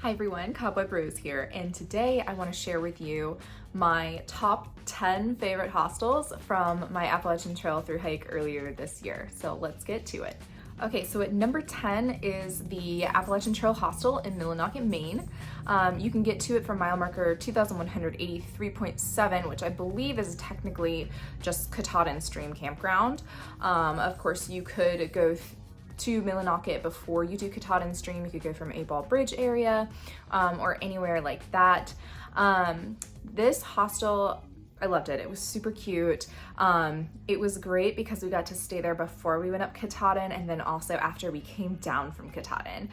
Hi everyone, Cowboy Bros here, and today I want to share with you my top 10 favorite hostels from my Appalachian Trail thru hike earlier this year. So let's get to it. Okay, so at number 10 is the Appalachian Trail Hostel in Millinocket, Maine. You can get to it from mile marker 2,183.7, which I believe is technically just Katahdin Stream Campground. Of course, you could go to Millinocket before you do Katahdin Stream. You could go from A Ball Bridge area or anywhere like that. This hostel, I loved it. It was super cute. It was great because we got to stay there before we went up Katahdin and then also after we came down from Katahdin.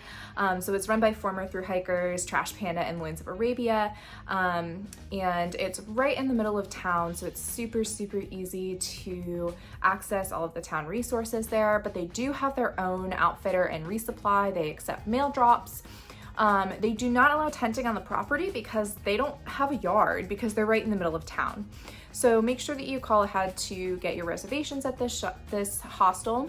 So it's run by former thru hikers, Trash Panda and Loins of Arabia. And it's right in the middle of town, so it's super easy to access all of the town resources there, but they do have their own outfitter and resupply. They accept mail drops. They do not allow tenting on the property because they don't have a yard because they're right in the middle of town. So make sure that you call ahead to get your reservations at this hostel.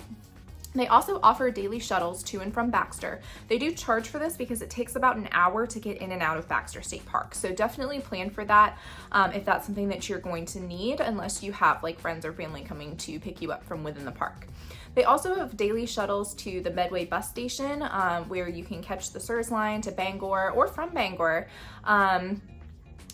They also offer daily shuttles to and from Baxter. They do charge for this because it takes about an hour to get in and out of Baxter State Park. So definitely plan for that if that's something that you're going to need, unless you have like friends or family coming to pick you up from within the park. They also have daily shuttles to the Medway bus station where you can catch the SERS line to Bangor or from Bangor.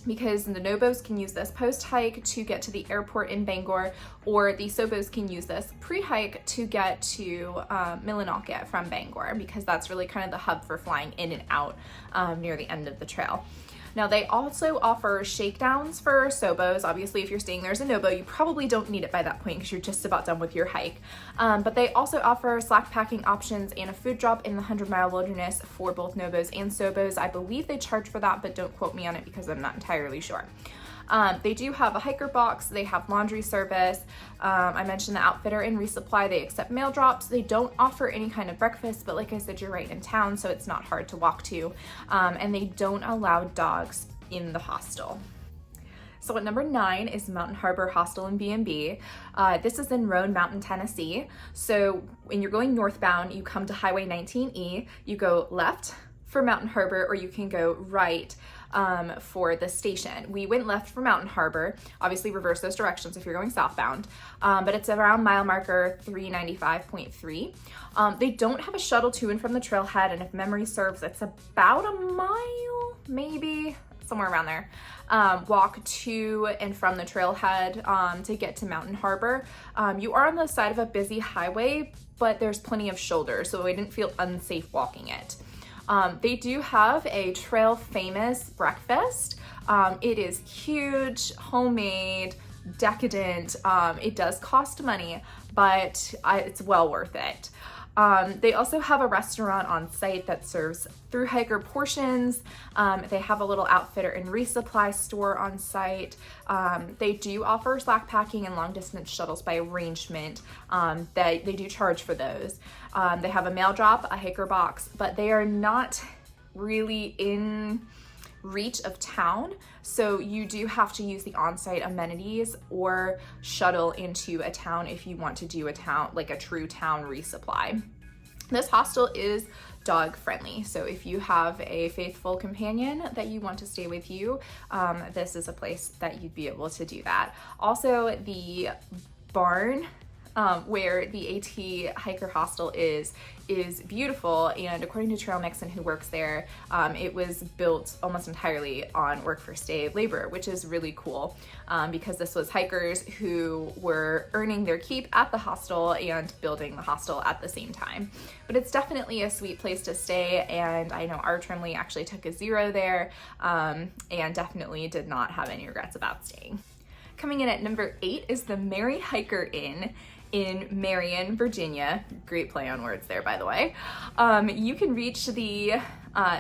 Because the Nobos can use this post-hike to get to the airport in Bangor, or the Sobos can use this pre-hike to get to Millinocket from Bangor, because that's really kind of the hub for flying in and out near the end of the trail. Now they also offer shakedowns for Sobos. Obviously, if you're staying there as a Nobo, you probably don't need it by that point because you're just about done with your hike. But they also offer slack packing options and a food drop in the 100-mile wilderness for both Nobos and Sobos. I believe they charge for that, but don't quote me on it because I'm not entirely sure. They do have a hiker box, they have laundry service. I mentioned the outfitter and resupply. They accept mail drops. They don't offer any kind of breakfast, but like I said, you're right in town, so it's not hard to walk to. And they don't allow dogs in the hostel. So at number 9 is Mountain Harbour Hostel and B&B. This is in Roan Mountain, Tennessee. So when you're going northbound, you come to Highway 19E, you go left for Mountain Harbour, or you can go right for the station. We went left for Mountain Harbour, obviously reverse those directions if you're going southbound, but it's around mile marker 395.3. They don't have a shuttle to and from the trailhead, and if memory serves, it's about a mile, maybe somewhere around there, walk to and from the trailhead to get to Mountain Harbour. You are on the side of a busy highway, but there's plenty of shoulders, so I didn't feel unsafe walking it. They do have a trail famous breakfast. It is huge, homemade, decadent. It does cost money, but it's well worth it. They also have a restaurant on site that serves thru hiker portions. They have a little outfitter and resupply store on site. They do offer slack packing and long distance shuttles by arrangement. They do charge for those. They have a mail drop, a hiker box, but they are not really in reach of town, so you do have to use the on-site amenities or shuttle into a town if you want to do a town, like a true town resupply. This hostel is dog friendly, so if you have a faithful companion that you want to stay with you, this is a place that you'd be able to do that. Also, the barn where the AT Hiker Hostel is beautiful, and according to Trail Nixon, who works there, it was built almost entirely on work for stay labor, which is really cool because this was hikers who were earning their keep at the hostel and building the hostel at the same time. But it's definitely a sweet place to stay, and I know our Trimley actually took a 0 there and definitely did not have any regrets about staying. Coming in at number 8 is the Merry Hiker Inn in Marion, Virginia. Great play on words there, by the way. You can reach the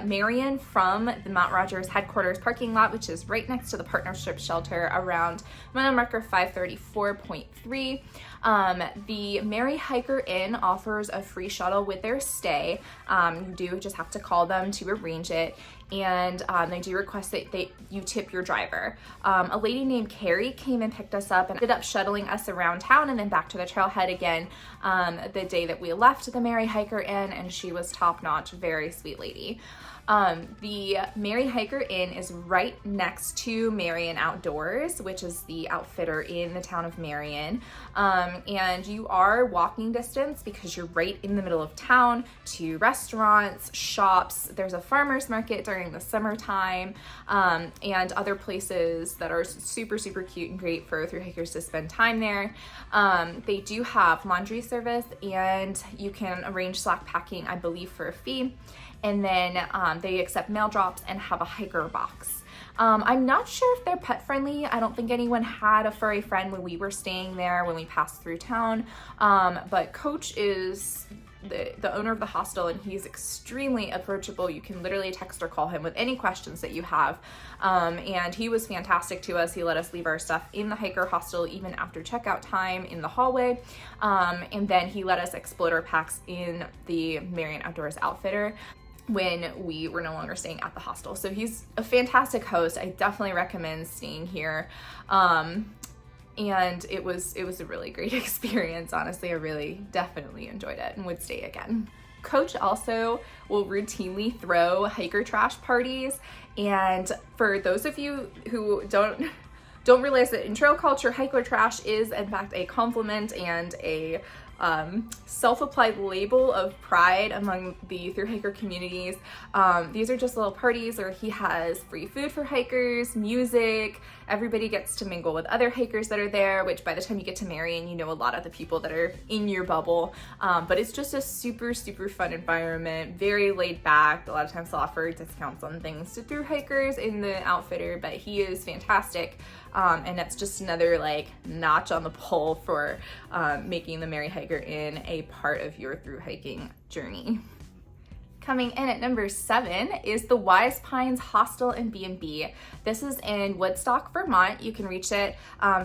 Marion from the Mount Rogers headquarters parking lot, which is right next to the partnership shelter around mile marker 534.3. The Merry Hiker Inn offers a free shuttle with their stay. You do just have to call them to arrange it, and they do request that you tip your driver. A lady named Carrie came and picked us up and ended up shuttling us around town and then back to the trailhead again the day that we left the Merry Hiker Inn, and she was top-notch, very sweet lady. The Merry Hiker Inn is right next to Marion Outdoors, which is the outfitter in the town of Marion. And you are walking distance because you're right in the middle of town to restaurants, shops. There's a farmer's market during the summertime, and other places that are super, super cute and great for thru hikers to spend time there. They do have laundry service, and you can arrange slack packing, I believe, for a fee. And then they accept mail drops and have a hiker box. I'm not sure if they're pet friendly. I don't think anyone had a furry friend when we were staying there when we passed through town. But Coach is the owner of the hostel, and he's extremely approachable. You can literally text or call him with any questions that you have. And he was fantastic to us. He let us leave our stuff in the hiker hostel even after checkout time in the hallway. And then he let us explode our packs in the Marion Outdoors Outfitter when we were no longer staying at the hostel. So he's a fantastic host. I definitely recommend staying here. And it was a really great experience. Honestly, I really definitely enjoyed it and would stay again. Coach also will routinely throw hiker trash parties. And for those of you who don't realize that in trail culture, hiker trash is in fact a compliment and a self-applied label of pride among the thru hiker communities. These are just little parties where he has free food for hikers, music, everybody gets to mingle with other hikers that are there, which by the time you get to Marion, you know a lot of the people that are in your bubble. But it's just a super, super fun environment, very laid back. A lot of times they'll offer discounts on things to thru hikers in the outfitter, but he is fantastic. And that's just another like notch on the pole for making the Merry Hiker Inn a part of your thru hiking journey. Coming in at number 7 is the Wise Pines Hostel and B&B. This is in Woodstock, Vermont. You can reach it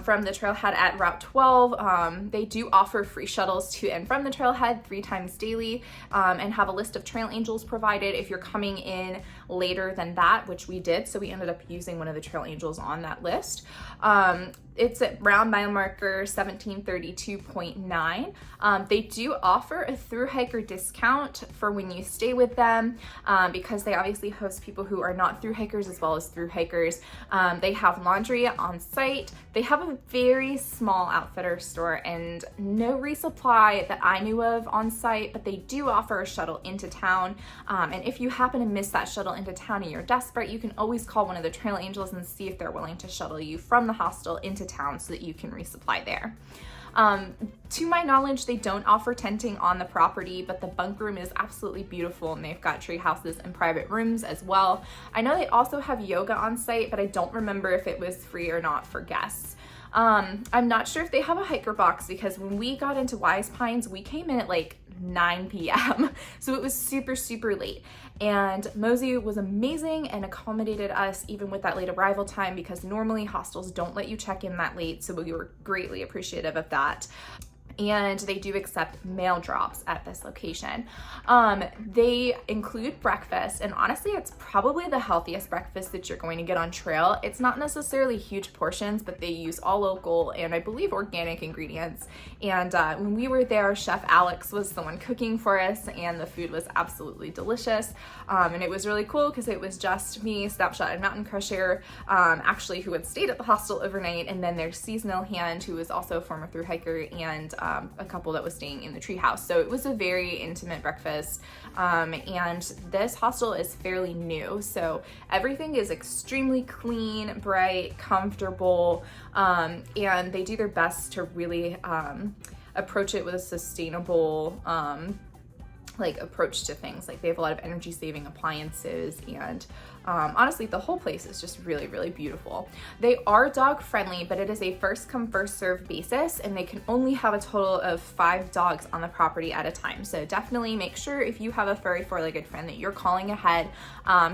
from the trailhead at Route 12. They do offer free shuttles to and from the trailhead 3 times daily, and have a list of trail angels provided if you're coming in later than that, which we did. So we ended up using one of the trail angels on that list. It's at round mile marker 1732.9. They do offer a thru hiker discount for when you stay with them, because they obviously host people who are not thru hikers as well as thru hikers. They have laundry on site. They have a very small outfitter store and no resupply that I knew of on site, but they do offer a shuttle into town. And if you happen to miss that shuttle into town and you're desperate, you can always call one of the trail angels and see if they're willing to shuttle you from the hostel into town so that you can resupply there. To my knowledge, they don't offer tenting on the property, but the bunk room is absolutely beautiful, and they've got tree houses and private rooms as well. I know they also have yoga on site, but I don't remember if it was free or not for guests. I'm not sure if they have a hiker box, because when we got into Wise Pines, we came in at like 9 p.m. So it was super, super late. And Mosey was amazing and accommodated us even with that late arrival time, because normally hostels don't let you check in that late. So we were greatly appreciative of that. And they do accept mail drops at this location. They include breakfast, and honestly, it's probably the healthiest breakfast that you're going to get on trail. It's not necessarily huge portions, but they use all local and I believe organic ingredients. And when we were there, Chef Alex was the one cooking for us, and the food was absolutely delicious. And it was really cool because it was just me, Snapshot, and Mountain Crusher, actually, who had stayed at the hostel overnight, and then their seasonal hand, who was also a former thru hiker, and a couple that was staying in the treehouse. So it was a very intimate breakfast, and this hostel is fairly new, so everything is extremely clean, bright, comfortable, and they do their best to really approach it with a sustainable approach to things. Like, they have a lot of energy saving appliances, and honestly, the whole place is just really, really beautiful. They are dog friendly, but it is a first come first serve basis, and they can only have a total of 5 dogs on the property at a time. So definitely make sure, if you have a furry 4-legged friend, that you're calling ahead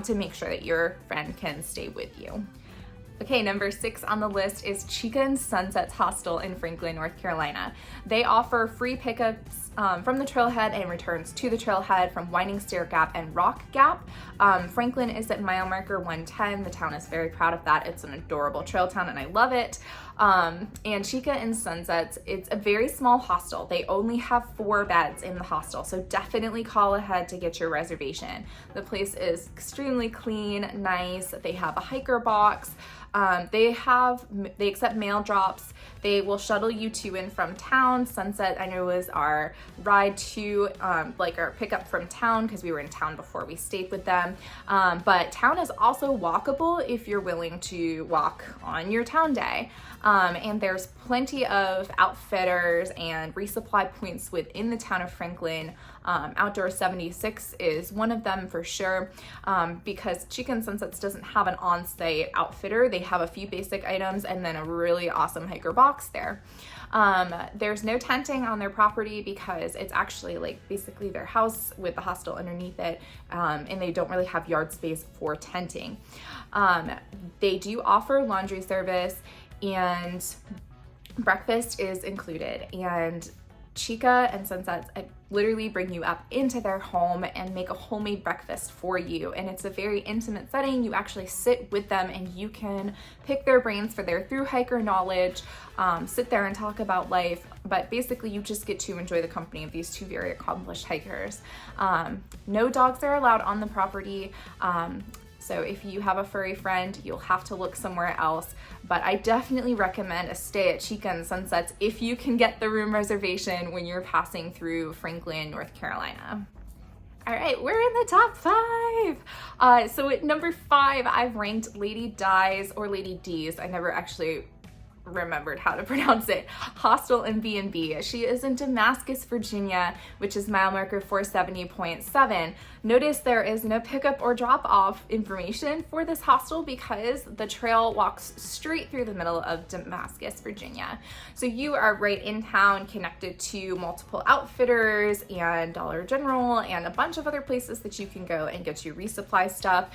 to make sure that your friend can stay with you. Okay, number 6 on the list is Chica and Sunsets Hostel in Franklin, North Carolina. They offer free pickups from the trailhead and returns to the trailhead from Winding Stair Gap and Rock Gap. Franklin is at mile marker 110. The town is very proud of that. It's an adorable trail town and I love it. And Chica and Sunsets, it's a very small hostel. They only have 4 beds in the hostel, so definitely call ahead to get your reservation. The place is extremely clean, nice. They have a hiker box. They accept mail drops. They will shuttle you to and from town. Sunset, I know, was our ride to our pickup from town because we were in town before we stayed with them. But town is also walkable if you're willing to walk on your town day. And there's plenty of outfitters and resupply points within the town of Franklin. Outdoor 76 is one of them for sure, because Chica and Sunsets doesn't have an on-site outfitter. They have a few basic items and then a really awesome hiker box there. There's no tenting on their property because it's actually like basically their house with the hostel underneath it, and they don't really have yard space for tenting. They do offer laundry service and breakfast is included, and Chica and Sunsets literally bring you up into their home and make a homemade breakfast for you, and it's a very intimate setting. You actually sit with them and you can pick their brains for their thru hiker knowledge, sit there and talk about life, but basically you just get to enjoy the company of these 2 very accomplished hikers. No dogs are allowed on the property. So if you have a furry friend, you'll have to look somewhere else. But I definitely recommend a stay at Chica and Sunsets if you can get the room reservation when you're passing through Franklin, North Carolina. All right, we're in the top 5. So at number 5, I've ranked Lady Di's, or Lady D's. I never actually remembered how to pronounce it, Hostel and B&B. She is in Damascus, Virginia, which is mile marker 470.7. Notice there is no pickup or drop off information for this hostel because the trail walks straight through the middle of Damascus, Virginia. So you are right in town, connected to multiple outfitters and Dollar General and a bunch of other places that you can go and get you resupply stuff.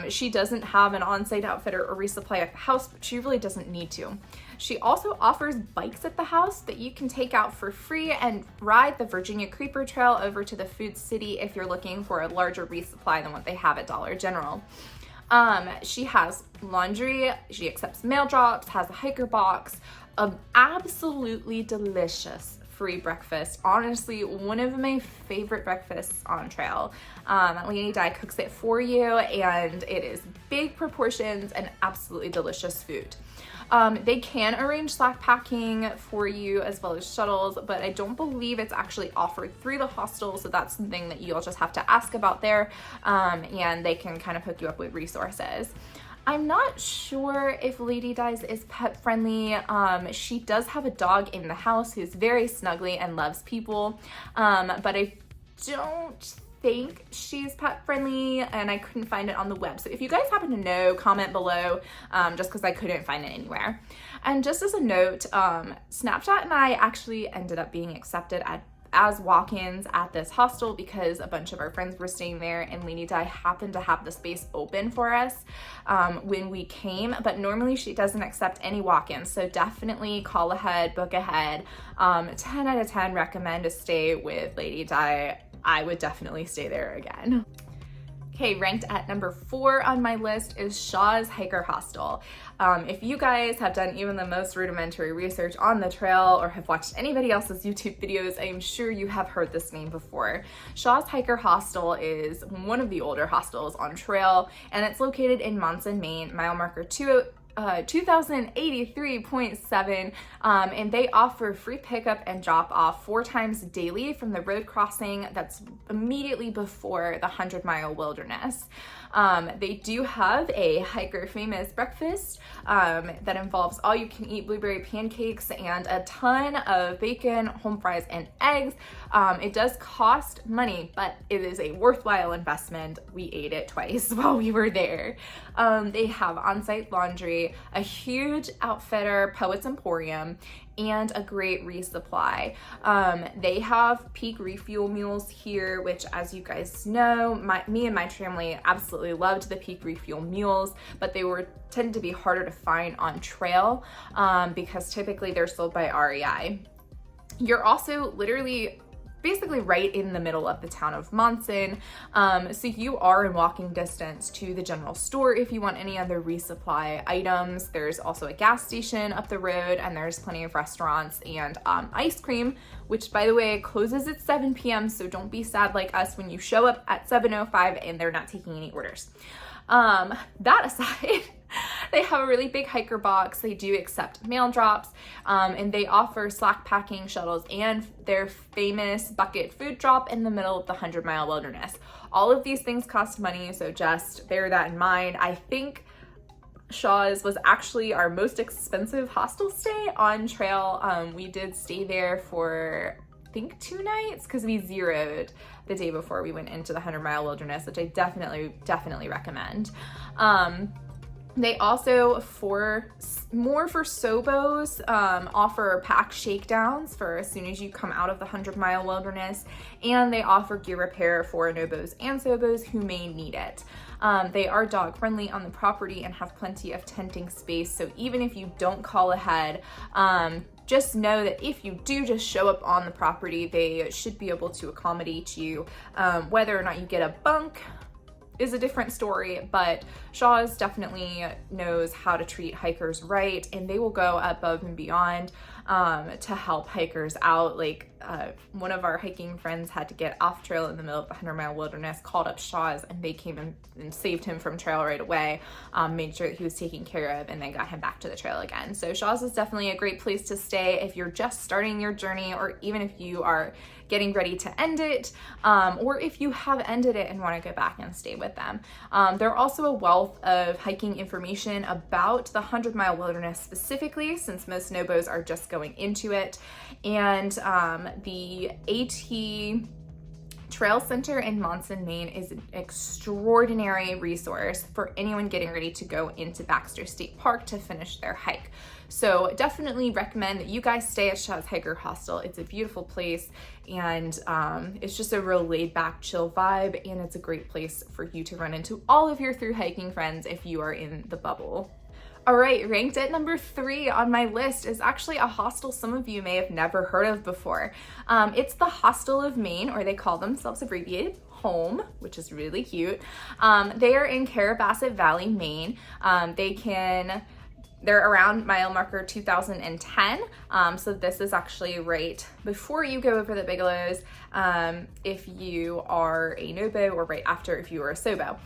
She doesn't have an on-site outfitter or resupply at the house, but she really doesn't need to. She also offers bikes at the house that you can take out for free and ride the Virginia Creeper Trail over to the Food City if you're looking for a larger resupply than what they have at Dollar General. She has laundry, she accepts mail drops, has a hiker box, an absolutely delicious free breakfast. Honestly, one of my favorite breakfasts on trail. Lady Di cooks it for you and it is big proportions and absolutely delicious food. They can arrange Slack packing for you as well as shuttles, but I don't believe it's actually offered through the hostel, so that's something that you'll just have to ask about there, and they can kind of hook you up with resources. I'm not sure if Lady Di's is pet friendly. She does have a dog in the house who's very snuggly and loves people, but I don't think she's pet friendly and I couldn't find it on the web. So if you guys happen to know, comment below, just because I couldn't find it anywhere. And just as a note, Snapchat and I actually ended up being accepted as walk-ins at this hostel because a bunch of our friends were staying there and Lady Di happened to have the space open for us when we came, but normally she doesn't accept any walk-ins, so definitely call ahead, book ahead. 10 out of 10 recommend to stay with Lady Di. I would definitely stay there again. Okay, ranked at number 4 on my list is Shaw's Hiker Hostel. If you guys have done even the most rudimentary research on the trail or have watched anybody else's YouTube videos, I am sure you have heard this name before. Shaw's Hiker Hostel is one of the older hostels on trail, and it's located in Monson, Maine, mile marker 2083.7, and they offer free pickup and drop off 4 times daily from the road crossing that's immediately before the 100-mile wilderness. They do have a hiker famous breakfast that involves all you can eat blueberry pancakes and a ton of bacon, home fries, and eggs. It does cost money, but it is a worthwhile investment. We ate it twice while we were there. They have on-site laundry. library, a huge outfitter, Poets Emporium, and a great resupply. They have peak refuel mules here, which, as you guys know, me and my family absolutely loved the peak refuel mules, but they tend to be harder to find on trail because typically they're sold by REI. You're also literally basically right in the middle of the town of Monson. So you are in walking distance to the general store if you want any other resupply items. There's also a gas station up the road, and there's plenty of restaurants and ice cream, which, by the way, closes at 7 p.m. So don't be sad like us when you show up at 7:05 and they're not taking any orders. That aside, they have a really big hiker box. They do accept mail drops, and they offer slack packing shuttles and their famous bucket food drop in the middle of the 100-mile wilderness. All of these things cost money, so just bear that in mind. I think Shaw's was actually our most expensive hostel stay on trail. We did stay there for, I think, 2 nights because we zeroed the day before we went into the 100-mile wilderness, which I definitely recommend. They also, for Sobos, offer pack shakedowns for as soon as you come out of the 100-mile wilderness, and they offer gear repair for Nobos and Sobos who may need it. They are dog friendly on the property and have plenty of tenting space, so even if you don't call ahead, just know that if you do just show up on the property, they should be able to accommodate you. Whether or not you get a bunk is a different story, but Shaw's definitely knows how to treat hikers right, and they will go above and beyond to help hikers out. Like one of our hiking friends had to get off trail in the middle of the 100-mile wilderness, called up Shaw's, and they came in and saved him from trail right away, made sure that he was taken care of, and then got him back to the trail again. So Shaw's is definitely a great place to stay if you're just starting your journey, or even if you are getting ready to end it, or if you have ended it and want to go back and stay with them. They're also a wealth of hiking information about the 100-mile wilderness specifically, since most Nobos are just going into it. And the AT Trail Center in Monson, Maine is an extraordinary resource for anyone getting ready to go into Baxter State Park to finish their hike. So definitely recommend that you guys stay at Shaw's Hiker Hostel. It's a beautiful place, and it's just a real laid back, chill vibe, and it's a great place for you to run into all of your thru hiking friends if you are in the bubble. All right, ranked at number 3 on my list is actually a hostel some of you may have never heard of before. It's the Hostel of Maine, or they call themselves abbreviated Home, which is really cute. They are in Carrabassett Valley, Maine. They're around mile marker 2010, so this is actually right before you go over the Bigelows if you are a Nobo, or right after if you are a Sobo.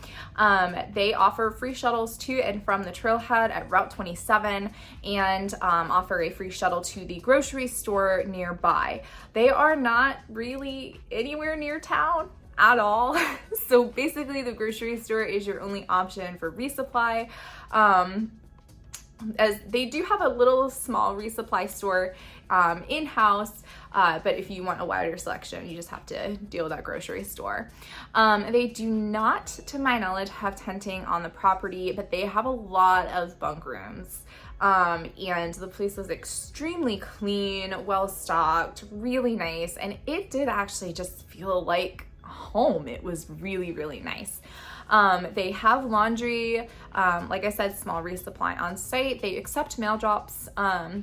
They offer free shuttles to and from the trailhead at Route 27, and offer a free shuttle to the grocery store nearby. They are not really anywhere near town at all, so basically the grocery store is your only option for resupply. As they do have a little small resupply store in-house, but if you want a wider selection, you just have to deal with that grocery store. They do not, to my knowledge, have tenting on the property, but they have a lot of bunk rooms. And the place was extremely clean, well-stocked, really nice, and it did actually just feel like home. It was really, really nice. They have laundry, like I said, small resupply on site. They accept mail drops.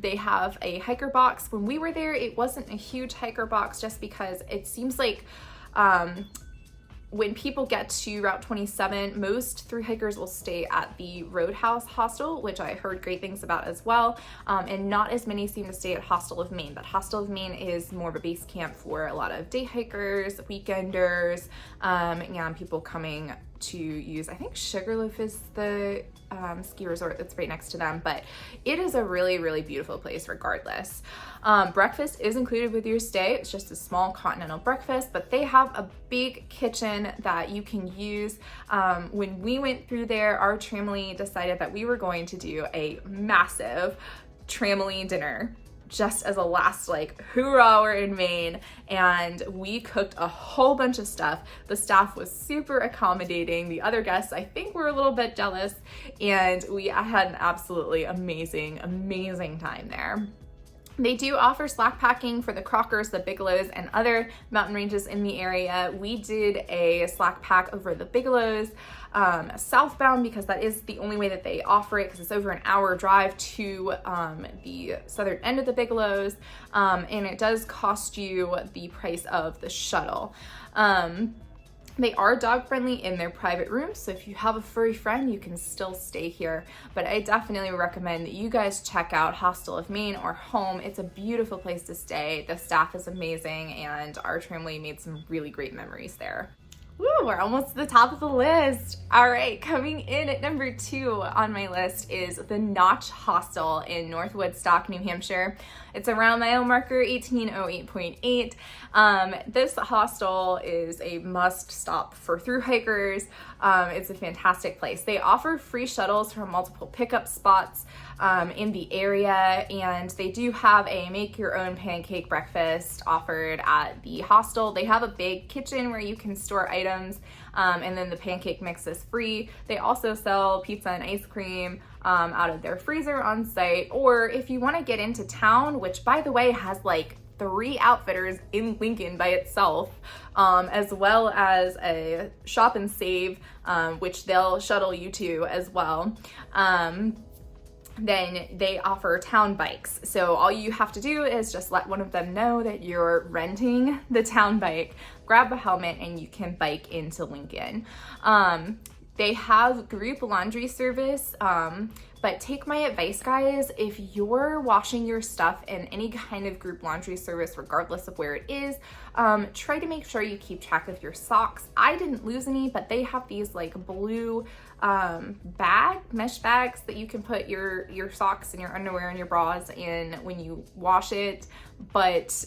They have a hiker box. When we were there, it wasn't a huge hiker box, just because it seems like when people get to Route 27, most thru hikers will stay at the Roadhouse Hostel, which I heard great things about as well, and not as many seem to stay at Hostel of Maine, but Hostel of Maine is more of a base camp for a lot of day hikers, weekenders, and people coming to use, I think Sugarloaf is the ski resort that's right next to them, but it is a really, really beautiful place regardless. Breakfast is included with your stay. It's just a small continental breakfast, but they have a big kitchen that you can use. When we went through there, our family decided that we were going to do a massive family dinner. just as a last like hoorah, we're in Maine, and we cooked a whole bunch of stuff. The staff was super accommodating. The other guests, I think, were a little bit jealous, and we had an absolutely amazing time there. They do offer slack packing for the Crockers, the Bigelows, and other mountain ranges in the area. We did a slack pack over the Bigelows southbound because that is the only way that they offer it, because it's over an hour drive to the southern end of the Bigelows, and it does cost you the price of the shuttle. They are dog friendly in their private rooms, so if you have a furry friend, you can still stay here. But I definitely recommend that you guys check out Hostel of Maine or Home. It's a beautiful place to stay. The staff is amazing, and our family made some really great memories there. Woo, we're almost to the top of the list. All right, coming in at number 2 on my list is the Notch Hostel in North Woodstock, New Hampshire. It's around mile marker 1808.8. This hostel is a must stop for thru hikers. It's a fantastic place. They offer free shuttles from multiple pickup spots in the area, and they do have a make your own pancake breakfast offered at the hostel. They have a big kitchen where you can store items, and then the pancake mix is free. They also sell pizza and ice cream out of their freezer on site, or if you want to get into town, which by the way has like 3 outfitters in Lincoln by itself, as well as a shop and save, which they'll shuttle you to as well. Then they offer town bikes. So all you have to do is just let one of them know that you're renting the town bike, grab a helmet, and you can bike into Lincoln. They have group laundry service, but take my advice, guys, if you're washing your stuff in any kind of group laundry service, regardless of where it is, try to make sure you keep track of your socks. I didn't lose any, but they have these like blue mesh bags that you can put your socks and your underwear and your bras in when you wash it, but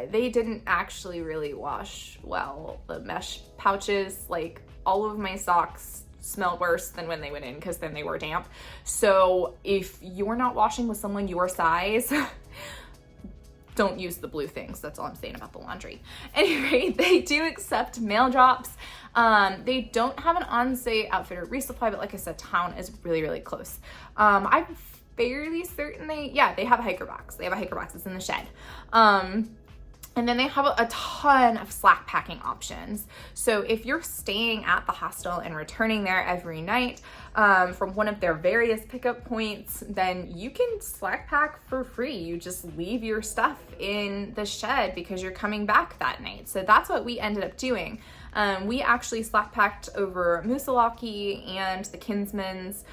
they didn't actually really wash well. The mesh pouches, like all of my socks smell worse than when they went in because then they were damp. So if you're not washing with someone your size, don't use the blue things. That's all I'm saying about the laundry. Anyway, they do accept mail drops. They don't have an on-site outfitter resupply, but like I said, town is really close. I'm fairly certain they have a hiker box. They have a hiker box. It's in the shed. And then they have a ton of slack packing options. So if you're staying at the hostel and returning there every night from one of their various pickup points, then you can slack pack for free. You just leave your stuff in the shed because you're coming back that night. So that's what we ended up doing. We actually slack packed over Moosilauke and the Kinsmans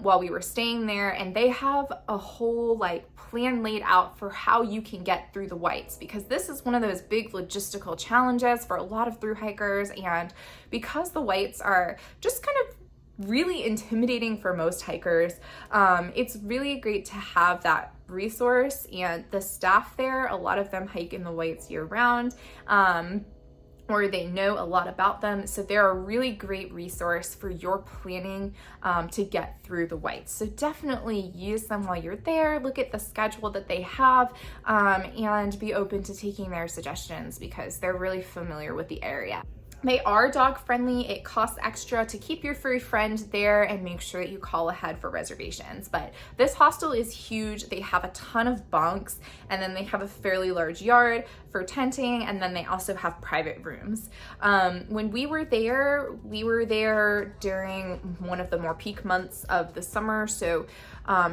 while we were staying there, and they have a whole like plan laid out for how you can get through the whites, because this is one of those big logistical challenges for a lot of thru hikers, and because the whites are just kind of really intimidating for most hikers, it's really great to have that resource. And the staff there, a lot of them hike in the whites year round, or they know a lot about them. So they're a really great resource for your planning to get through the whites. So definitely use them while you're there. Look at the schedule that they have and be open to taking their suggestions because they're really familiar with the area. They are dog friendly. It costs extra to keep your furry friend there, and make sure that you call ahead for reservations. But this hostel is huge. They have a ton of bunks, and then they have a fairly large yard for tenting, and then they also have private rooms. When we were there during one of the more peak months of the summer, so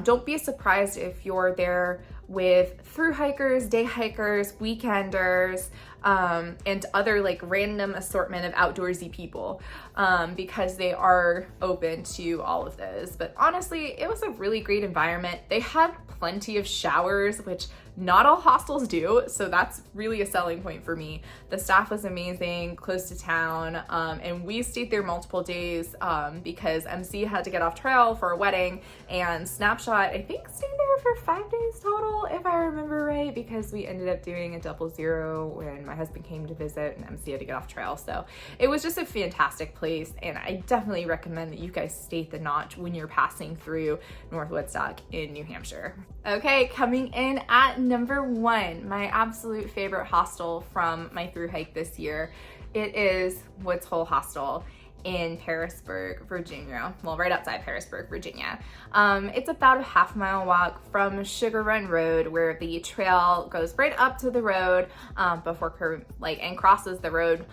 don't be surprised if you're there with thru hikers, day hikers, weekenders, and other like random assortment of outdoorsy people, because they are open to all of those. But honestly, it was a really great environment. They had plenty of showers, which not all hostels do, so that's really a selling point for me. The staff was amazing, close to town, and we stayed there multiple days because MC had to get off trail for a wedding, and Snapshot, I think, stayed there for 5 days total, if I remember right, because we ended up doing a 00 when my husband came to visit and MC had to get off trail. So it was just a fantastic place, and I definitely recommend that you guys stay at the Notch when you're passing through North Woodstock in New Hampshire. Okay, coming in at number 1, my absolute favorite hostel from my thru hike this year. It is Woods Hole Hostel in Harrisburg, Virginia. Well, right outside Harrisburg, Virginia. It's about a half-mile walk from Sugar Run Road, where the trail goes right up to the road and crosses the road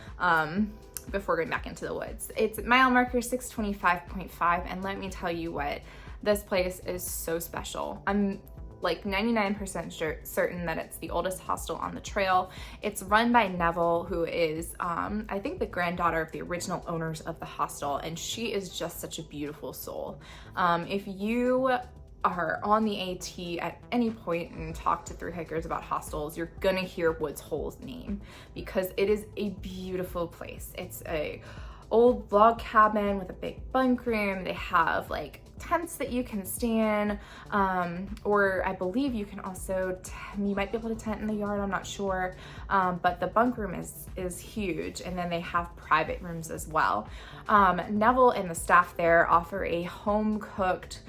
before going back into the woods. It's mile marker 625.5, and let me tell you what, this place is so special. I'm like 99% certain that it's the oldest hostel on the trail. It's run by Neville, who is, I think, the granddaughter of the original owners of the hostel, and she is just such a beautiful soul. If you are on the AT at any point and talk to thru hikers about hostels, you're gonna hear Woods Hole's name because it is a beautiful place. It's a old log cabin with a big bunk room. They have like tents that you can stay in, or I believe you can also, you might be able to tent in the yard, I'm not sure, but the bunk room is huge, and then they have private rooms as well. Neville and the staff there offer a home-cooked,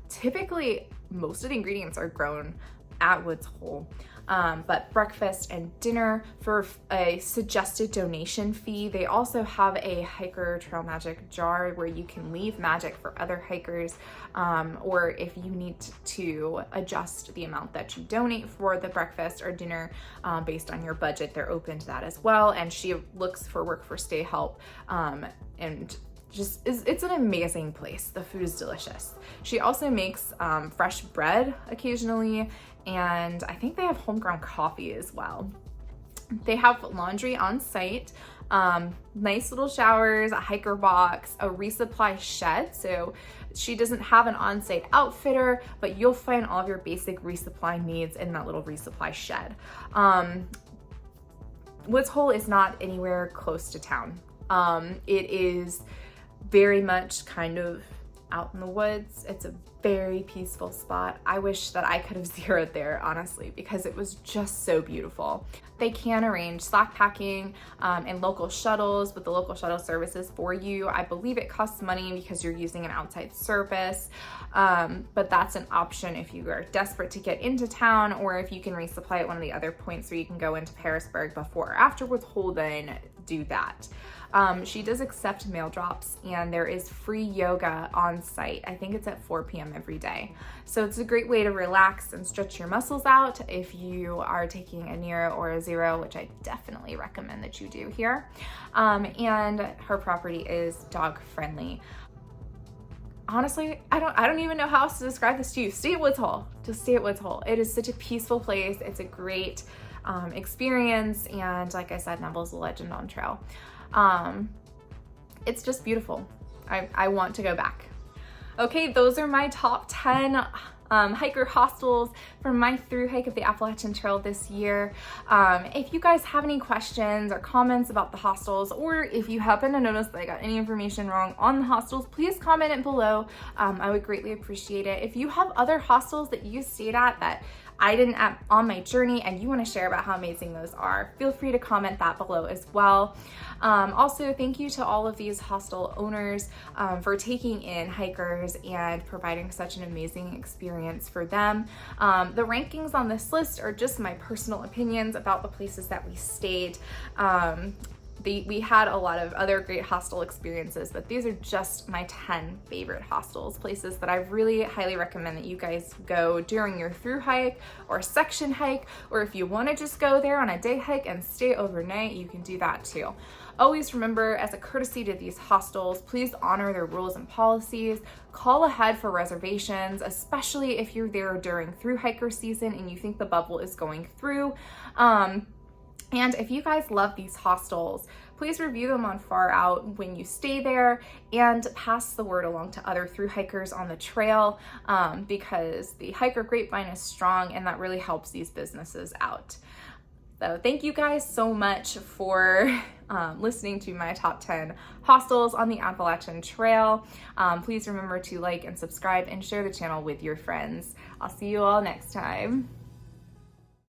typically most of the ingredients are grown at Woods Hole, but breakfast and dinner for a suggested donation fee. They also have a hiker trail magic jar where you can leave magic for other hikers, or if you need to adjust the amount that you donate for the breakfast or dinner based on your budget, they're open to that as well. And she looks for work for stay help, and it's an amazing place. The food is delicious. She also makes fresh bread occasionally, and I think they have homegrown coffee as well. They have laundry on site, nice little showers, a hiker box, a resupply shed. So she doesn't have an on-site outfitter, but you'll find all of your basic resupply needs in that little resupply shed. Woods Hole is not anywhere close to town. It is very much kind of out in the woods. It's a very peaceful spot. I wish that I could have zeroed there, honestly, because it was just so beautiful. They can arrange slack packing and local shuttles with the local shuttle services for you. I believe it costs money because you're using an outside service, but that's an option if you are desperate to get into town, or if you can resupply at one of the other points where you can go into Harrisburg before or after Woods Hole, then do that. She does accept mail drops, and there is free yoga on site. I think it's at 4 p.m. every day. So it's a great way to relax and stretch your muscles out if you are taking a Nero or a Zero, which I definitely recommend that you do here. And her property is dog friendly. Honestly, I don't even know how else to describe this to you. Stay at Woods Hole. Just stay at Woods Hole. It is such a peaceful place. It's a great experience, and like I said, Neville's a legend on trail. It's just beautiful. I want to go back. Okay, those are my top 10 hiker hostels from my thru hike of the Appalachian Trail this year. If you guys have any questions or comments about the hostels, or if you happen to notice that I got any information wrong on the hostels, please comment it below. I would greatly appreciate it. If you have other hostels that you stayed at that I didn't on my journey and you want to share about how amazing those are, feel free to comment that below as well. Also, thank you to all of these hostel owners for taking in hikers and providing such an amazing experience for them. The rankings on this list are just my personal opinions about the places that we stayed. We had a lot of other great hostel experiences, but these are just my 10 favorite hostels, places that I really highly recommend that you guys go during your thru hike or section hike, or if you want to just go there on a day hike and stay overnight, you can do that too. Always remember, as a courtesy to these hostels, please honor their rules and policies. Call ahead for reservations, especially if you're there during thru hiker season and you think the bubble is going through. And if you guys love these hostels, please review them on Far Out when you stay there, and pass the word along to other thru hikers on the trail, because the hiker grapevine is strong and that really helps these businesses out. So thank you guys so much for listening to my top 10 hostels on the Appalachian Trail. Please remember to like and subscribe and share the channel with your friends. I'll see you all next time.